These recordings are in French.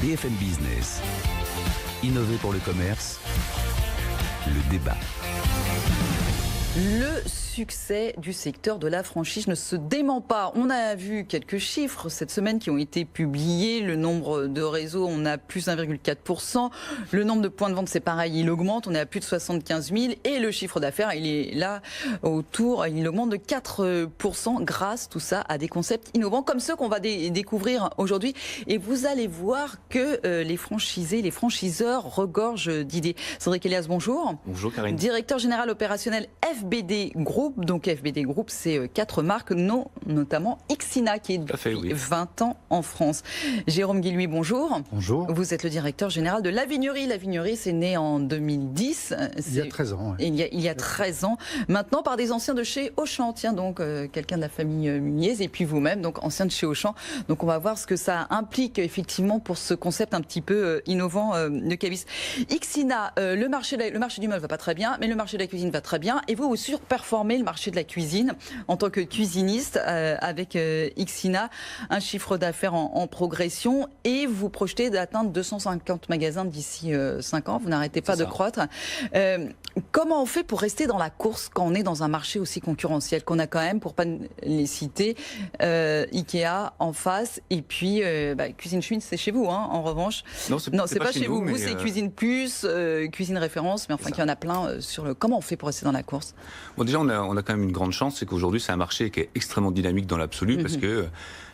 BFM Business. Innover pour le commerce. Le débat. Le succès du secteur de la franchise ne se dément pas. On a vu quelques chiffres cette semaine qui ont été publiés. Le nombre de réseaux, on a plus 1,4%. Le nombre de points de vente, c'est pareil, il augmente. On est à plus de 75 000. Et le chiffre d'affaires, il est là il augmente de 4% grâce, tout ça, à des concepts innovants comme ceux qu'on va découvrir aujourd'hui. Et vous allez voir que les franchisés, les franchiseurs regorgent d'idées. Cédric Elias, bonjour. Bonjour Karine. Directeur général opérationnel FBD Group. Donc FBD Group, c'est 4 marques, notamment Ixina, qui est depuis 20 ans en France. Jérôme Guillouis, bonjour. Bonjour. Vous êtes le directeur général de La Vignerie. La Vignerie, c'est né en 2010. Il y a 13 ans. Ouais. Il y a 13 ans. Maintenant, par des anciens de chez Auchan. Tiens, donc, quelqu'un de la famille Muniez, et puis vous-même, donc ancien de chez Auchan. Donc, on va voir ce que ça implique, effectivement, pour ce concept un petit peu innovant de Cabis. Ixina, le marché du meuble va pas très bien, mais le marché de la cuisine va très bien. Et vous surperformez le marché de la cuisine en tant que cuisiniste avec Ixina, un chiffre d'affaires en progression, et vous projetez d'atteindre 250 magasins d'ici 5 ans. Vous n'arrêtez pas de croître. Comment on fait pour rester dans la course quand on est dans un marché aussi concurrentiel qu'on a quand même, pour pas les citer, Ikea en face, et puis Cuisine Schmitt, c'est chez vous, hein, en revanche. Non, c'est pas chez vous. Vous, c'est Cuisine Plus, Cuisine Référence, mais enfin qu'il y en a plein sur le... Comment on fait pour rester dans la course? Bon, déjà, on a quand même une grande chance, c'est qu'aujourd'hui, c'est un marché qui est extrêmement dynamique dans l'absolu, parce que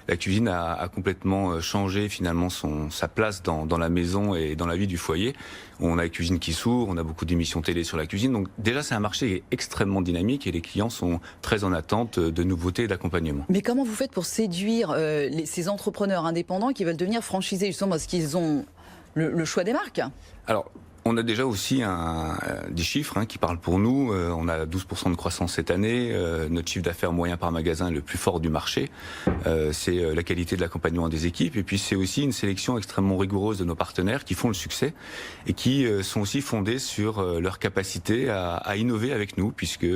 la cuisine a complètement changé finalement sa place dans la maison et dans la vie du foyer. On a la cuisine qui s'ouvre, on a beaucoup d'émissions télé sur la cuisine. Donc déjà, c'est un marché qui est extrêmement dynamique et les clients sont très en attente de nouveautés et d'accompagnement. Mais comment vous faites pour séduire ces entrepreneurs indépendants qui veulent devenir franchisés, justement parce qu'ils ont le choix des marques? Alors, on a déjà aussi des chiffres qui parlent pour nous. On a 12% de croissance cette année. Notre chiffre d'affaires moyen par magasin est le plus fort du marché. C'est la qualité de l'accompagnement des équipes. Et puis c'est aussi une sélection extrêmement rigoureuse de nos partenaires qui font le succès et qui sont aussi fondés sur leur capacité à innover avec nous, puisque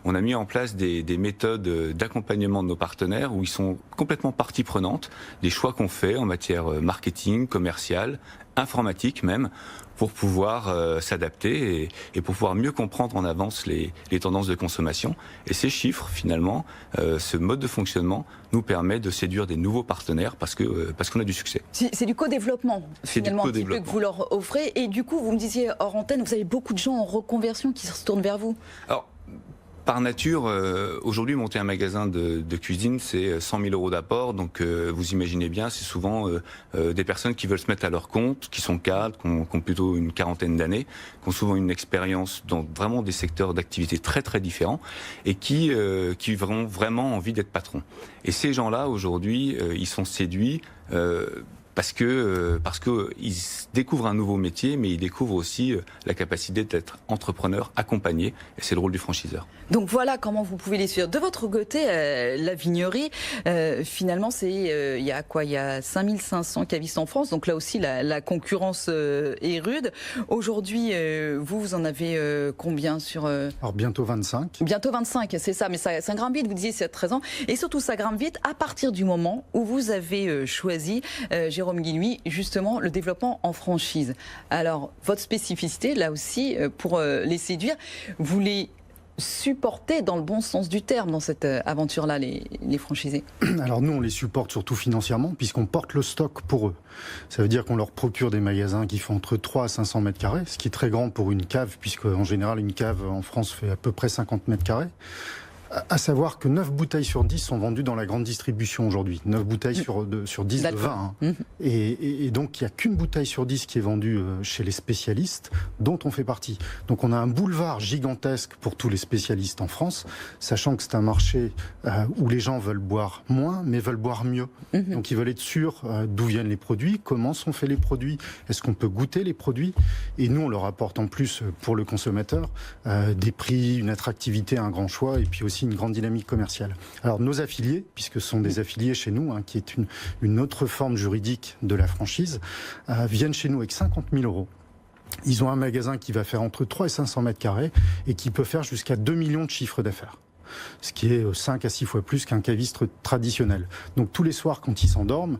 on a mis en place des méthodes d'accompagnement de nos partenaires où ils sont complètement partie prenante des choix qu'on fait en matière marketing, commercial, informatique même, pour pouvoir s'adapter et pour pouvoir mieux comprendre en avance les tendances de consommation. Et ces chiffres, finalement, ce mode de fonctionnement nous permet de séduire des nouveaux partenaires parce qu'on a du succès. C'est du co-développement, finalement, un petit peu que vous leur offrez. Et du coup, vous me disiez hors antenne, vous avez beaucoup de gens en reconversion qui se tournent vers vous. Alors, par nature, aujourd'hui, monter un magasin de cuisine, c'est 100 000 euros d'apport. Donc, vous imaginez bien, c'est souvent des personnes qui veulent se mettre à leur compte, qui sont cadres, qui ont plutôt une quarantaine d'années, qui ont souvent une expérience dans vraiment des secteurs d'activité très très différents et qui ont vraiment envie d'être patrons. Et ces gens-là, aujourd'hui, ils sont séduits parce que ils découvrent un nouveau métier, mais ils découvrent aussi la capacité d'être entrepreneur, accompagné, et c'est le rôle du franchiseur. Donc voilà comment vous pouvez les suivre. De votre côté, la Vignerie, finalement, il y a 5500 cavistes en France, donc là aussi la concurrence est rude. Aujourd'hui, vous en avez combien sur... Alors bientôt 25. Bientôt 25, c'est ça, mais ça grimpe vite, vous disiez c'est à 13 ans, et surtout ça grimpe vite à partir du moment où vous avez choisi, Jérôme Guillouis, justement le développement en franchise. Alors, votre spécificité, là aussi, pour les séduire, vous les supportez dans le bon sens du terme dans cette aventure-là, les franchisés? Alors nous, on les supporte surtout financièrement, puisqu'on porte le stock pour eux. Ça veut dire qu'on leur procure des magasins qui font entre 3 à 500 mètres carrés, ce qui est très grand pour une cave, puisque en général, une cave en France fait à peu près 50 mètres carrés. À savoir que 9 bouteilles sur 10 sont vendues dans la grande distribution aujourd'hui. 9 bouteilles sur 10 de vin. Hein. Et donc, il n'y a qu'une bouteille sur 10 qui est vendue chez les spécialistes, dont on fait partie. Donc, on a un boulevard gigantesque pour tous les spécialistes en France, sachant que c'est un marché où les gens veulent boire moins, mais veulent boire mieux. Donc, ils veulent être sûrs d'où viennent les produits, comment sont faits les produits, est-ce qu'on peut goûter les produits. Et nous, on leur apporte en plus, pour le consommateur, des prix, une attractivité, un grand choix, et puis aussi une grande dynamique commerciale. Alors nos affiliés, puisque ce sont des affiliés chez nous, qui est une autre forme juridique de la franchise, viennent chez nous avec 50 000 euros. Ils ont un magasin qui va faire entre 3 et 500 mètres carrés et qui peut faire jusqu'à 2 millions de chiffres d'affaires. Ce qui est 5 à 6 fois plus qu'un caviste traditionnel. Donc tous les soirs, quand ils s'endorment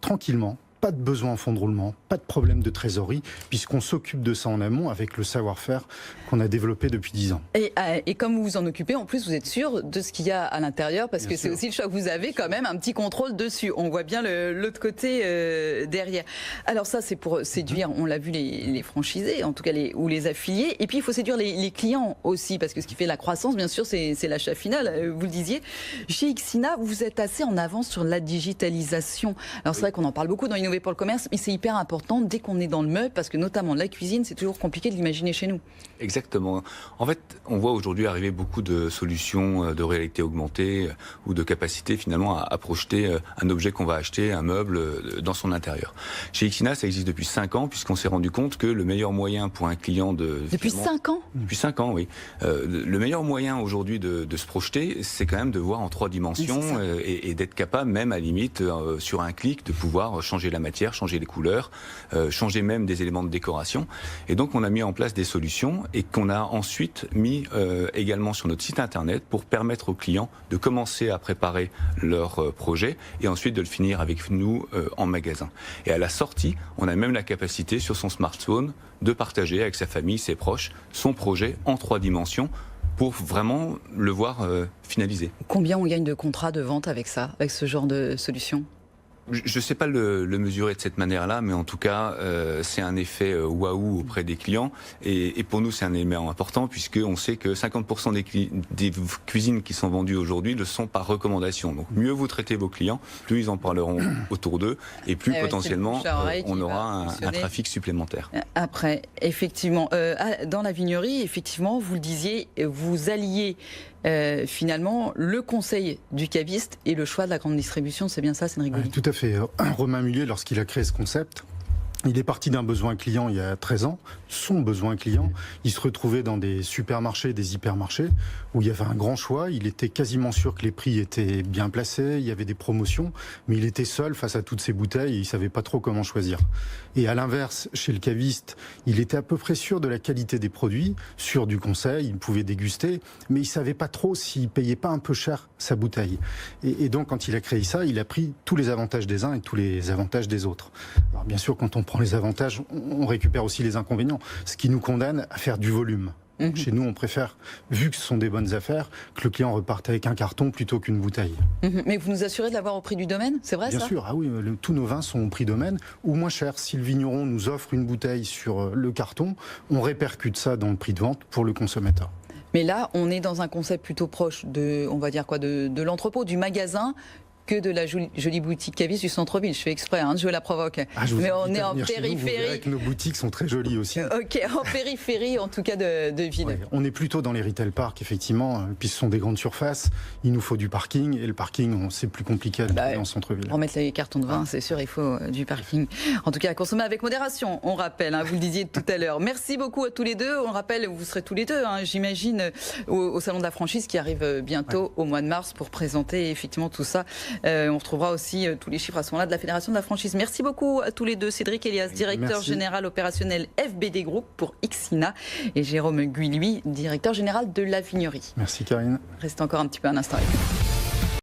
tranquillement, pas de besoin en fonds de roulement, pas de problème de trésorerie, puisqu'on s'occupe de ça en amont avec le savoir-faire qu'on a développé depuis 10 ans. Et comme vous vous en occupez, en plus, vous êtes sûr de ce qu'il y a à l'intérieur, parce que c'est aussi le choix que vous avez quand même un petit contrôle dessus. On voit bien l'autre côté derrière. Alors ça, c'est pour séduire, on l'a vu, les franchisés, en tout cas ou les affiliés. Et puis, il faut séduire les clients aussi, parce que ce qui fait la croissance, bien sûr, c'est l'achat final. Vous le disiez. Chez Ixina, vous êtes assez en avance sur la digitalisation. Alors c'est vrai qu'on en parle beaucoup dans Innover pour le commerce, mais c'est hyper important dès qu'on est dans le meuble, parce que notamment la cuisine, c'est toujours compliqué de l'imaginer chez nous. Exactement. En fait, on voit aujourd'hui arriver beaucoup de solutions de réalité augmentée ou de capacité finalement à projeter un objet qu'on va acheter, un meuble, dans son intérieur. Chez Ixina, ça existe depuis 5 ans, puisqu'on s'est rendu compte que le meilleur moyen pour un client de... Depuis 5 ans ? Depuis 5 ans, oui. Le meilleur moyen aujourd'hui de se projeter, c'est quand même de voir en 3 dimensions et d'être capable, même à limite, sur un clic, de pouvoir changer la matière, changer les couleurs, changer même des éléments de décoration. Et donc, on a mis en place des solutions et qu'on a ensuite mis également sur notre site internet pour permettre aux clients de commencer à préparer leur projet et ensuite de le finir avec nous en magasin. Et à la sortie, on a même la capacité sur son smartphone de partager avec sa famille, ses proches, son projet en 3 dimensions pour vraiment le voir finalisé. Combien on gagne de contrats de vente avec ça, avec ce genre de solution ? Je ne sais pas le mesurer de cette manière-là, mais en tout cas, c'est un effet waouh auprès des clients. Et pour nous, c'est un élément important, puisqu'on sait que 50% des cuisines qui sont vendues aujourd'hui ne sont par recommandation. Donc, mieux vous traitez vos clients, plus ils en parleront autour d'eux, et plus potentiellement, on aura un trafic supplémentaire. Après, effectivement, dans la vignerie, effectivement, vous le disiez, vous alliez finalement le conseil du caviste et le choix de la grande distribution, c'est bien ça, Cédric Gouly? Tout à fait. Romain Mullier, lorsqu'il a créé ce concept, il est parti d'un besoin client il y a 13 ans, son besoin client. Il se retrouvait dans des supermarchés, des hypermarchés, où il y avait un grand choix. Il était quasiment sûr que les prix étaient bien placés, il y avait des promotions, mais il était seul face à toutes ces bouteilles et il ne savait pas trop comment choisir. Et à l'inverse, chez le caviste, il était à peu près sûr de la qualité des produits, sûr du conseil, il pouvait déguster, mais il ne savait pas trop s'il ne payait pas un peu cher sa bouteille. Et donc, quand il a créé ça, il a pris tous les avantages des uns et tous les avantages des autres. Alors, bien sûr, quand on prend les avantages, on récupère aussi les inconvénients, ce qui nous condamne à faire du volume. Chez nous, on préfère, vu que ce sont des bonnes affaires, que le client reparte avec un carton plutôt qu'une bouteille. Mais vous nous assurez de l'avoir au prix du domaine, c'est vrai ça ? Bien sûr, ah oui, tous nos vins sont au prix domaine ou moins cher. Si le vigneron nous offre une bouteille sur le carton, on répercute ça dans le prix de vente pour le consommateur. Mais là, on est dans un concept plutôt proche de, on va dire quoi, de l'entrepôt, du magasin, que de la jolie boutique caviste du centre-ville. Je fais exprès de jouer la provoque. Mais on est en périphérie. Vous verrez que nos boutiques sont très jolies aussi. Ok, en périphérie en tout cas de ville. Ouais, on est plutôt dans les retail parks, effectivement, puis ce sont des grandes surfaces. Il nous faut du parking, et le parking, c'est plus compliqué à trouver en centre-ville. Pour mettre les cartons de vin, c'est sûr, il faut du parking. En tout cas, à consommer avec modération, on rappelle, vous le disiez tout à l'heure. Merci beaucoup à tous les deux. On rappelle, vous serez tous les deux, j'imagine, au Salon de la franchise qui arrive bientôt au mois de mars pour présenter effectivement tout ça. On retrouvera aussi tous les chiffres à ce moment-là de la Fédération de la franchise. Merci beaucoup à tous les deux. Cédric Elias, directeur général opérationnel FBD Group pour Ixina, et Jérôme Gouy, directeur général de la vignerie. Merci Karine. Restez encore un petit peu un instant avec nous.